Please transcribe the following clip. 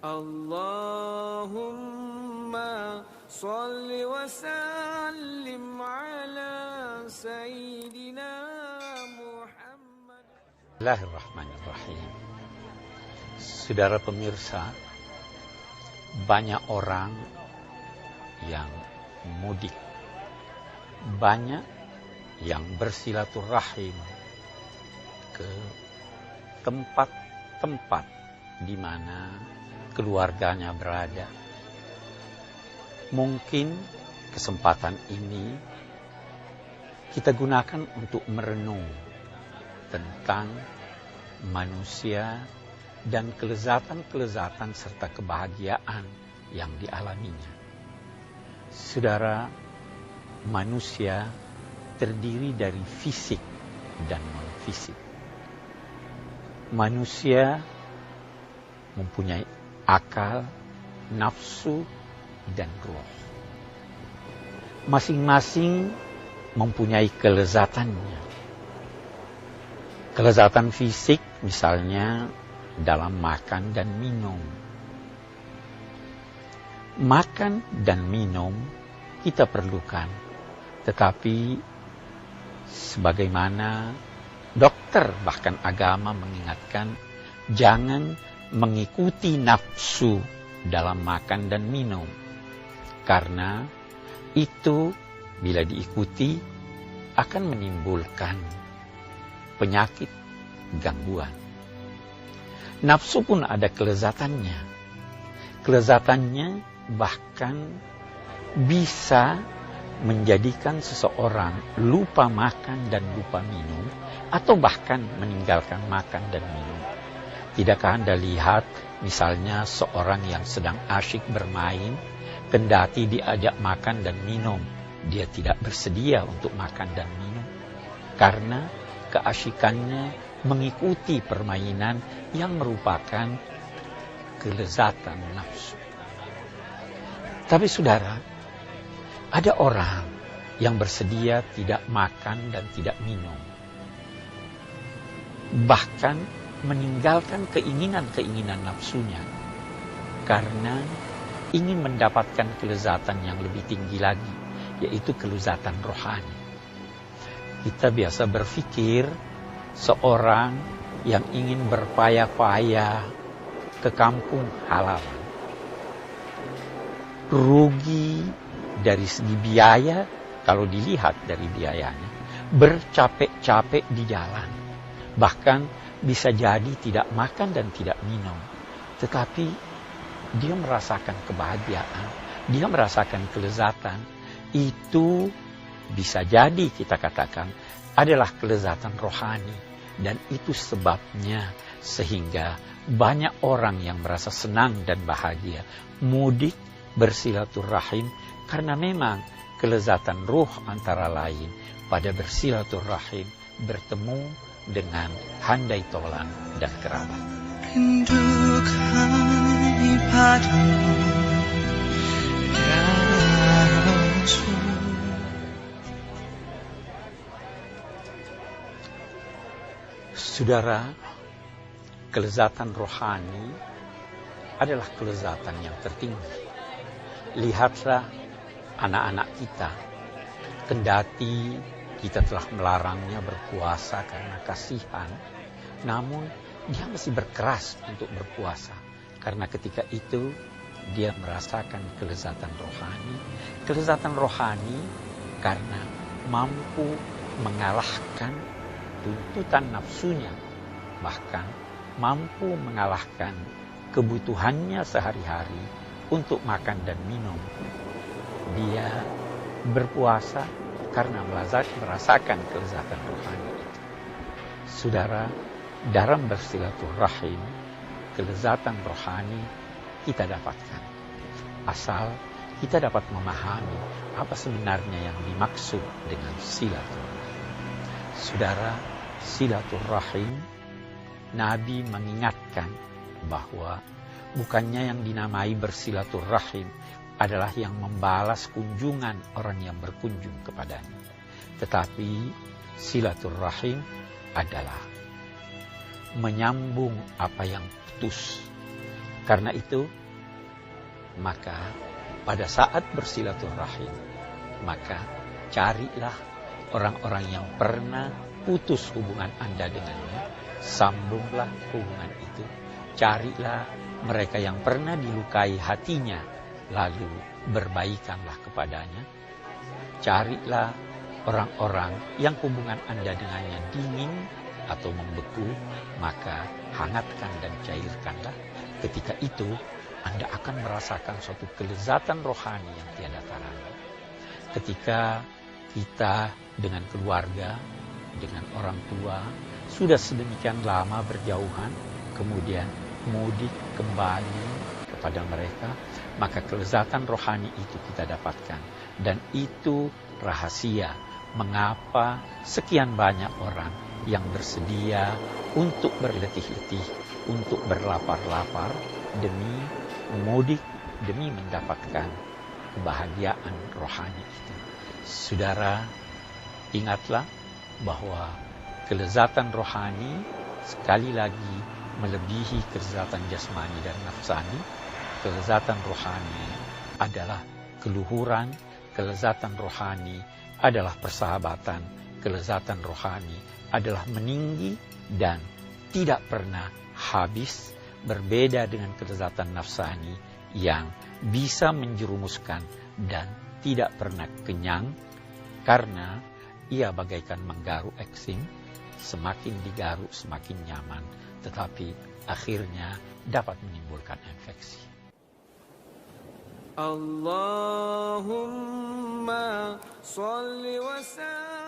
Allahumma salli wa sallim ala Sayyidina Muhammad. Bismillahirrahmanirrahim. Saudara pemirsa, banyak orang yang mudik, banyak yang bersilaturahim ke tempat-tempat di mana keluarganya berada. Mungkin kesempatan ini kita gunakan untuk merenung tentang manusia dan kelezatan-kelezatan serta kebahagiaan yang dialaminya. Saudara, manusia terdiri dari fisik dan non-fisik. Manusia mempunyai akal, nafsu, dan roh. Masing-masing mempunyai kelezatannya. Kelezatan fisik misalnya dalam makan dan minum. Makan dan minum kita perlukan, tetapi sebagaimana dokter bahkan agama mengingatkan, jangan mengikuti nafsu dalam makan dan minum, karena itu bila diikuti akan menimbulkan penyakit, gangguan. Nafsu pun ada kelezatannya. Kelezatannya bahkan bisa menjadikan seseorang lupa makan dan lupa minum, atau bahkan meninggalkan makan dan minum. Tidakkah Anda lihat misalnya seorang yang sedang asyik bermain, kendati diajak makan dan minum, dia tidak bersedia untuk makan dan minum, karena keasyikannya mengikuti permainan yang merupakan kelezatan nafsu. Tapi saudara, ada orang yang bersedia tidak makan dan tidak minum, bahkan meninggalkan keinginan-keinginan nafsunya karena ingin mendapatkan kelezatan yang lebih tinggi lagi, yaitu kelezatan rohani. Kita biasa berpikir seorang yang ingin berpaya-paya ke kampung halaman, rugi dari segi biaya kalau dilihat dari biayanya, bercapek-capek di jalan, bahkan bisa jadi tidak makan dan tidak minum, tetapi dia merasakan kebahagiaan, dia merasakan kelezatan. Itu bisa jadi kita katakan adalah kelezatan rohani, dan itu sebabnya sehingga banyak orang yang merasa senang dan bahagia mudik bersilaturahim, karena memang kelezatan ruh antara lain pada bersilaturahim, bertemu dengan handai tolan dan kerabat. Rindu kami padamu, ya Rasul. Saudara, kelezatan rohani adalah kelezatan yang tertinggi. Lihatlah anak-anak kita, kendati kita telah melarangnya berpuasa karena kasihan, namun dia masih berkeras untuk berpuasa, karena ketika itu dia merasakan kelezatan rohani. Kelezatan rohani karena mampu mengalahkan tuntutan nafsunya, bahkan mampu mengalahkan kebutuhannya sehari-hari untuk makan dan minum. Dia berpuasa karena merasakan kelezatan rohani itu. Saudara, dalam bersilaturahim, kelezatan rohani kita dapatkan, asal kita dapat memahami apa sebenarnya yang dimaksud dengan silaturahim. Saudara, silaturahim, Nabi mengingatkan bahwa bukannya yang dinamai bersilaturahim adalah yang membalas kunjungan orang yang berkunjung kepadanya, tetapi silaturahim adalah menyambung apa yang putus, Karena itu, maka pada saat bersilaturahim, maka carilah orang-orang yang pernah putus hubungan Anda dengannya, sambunglah hubungan itu. Carilah mereka yang pernah dilukai hatinya, lalu berbaikanlah kepadanya. Carilah orang-orang yang hubungan Anda dengannya dingin atau membeku, maka hangatkan dan cairkanlah. Ketika itu, Anda akan merasakan suatu kelezatan rohani yang tiada tara. Ketika kita dengan keluarga, dengan orang tua, sudah sedemikian lama berjauhan, kemudian mudik kembali kepada mereka, maka kelezatan rohani itu kita dapatkan. Dan itu rahasia mengapa sekian banyak orang yang bersedia untuk berletih-letih, untuk berlapar-lapar demi mudik, demi mendapatkan kebahagiaan rohani itu. Saudara, ingatlah bahwa kelezatan rohani sekali lagi melebihi kelezatan jasmani dan nafsani. Kelezatan rohani adalah keluhuran, kelezatan rohani adalah persahabatan, kelezatan rohani adalah meninggi dan tidak pernah habis, berbeda dengan kelezatan nafsani yang bisa menjerumuskan dan tidak pernah kenyang, karena ia bagaikan menggaruk eksim, semakin digaruk semakin nyaman, tetapi akhirnya dapat menimbulkan infeksi. Allahumma shalli wa sallim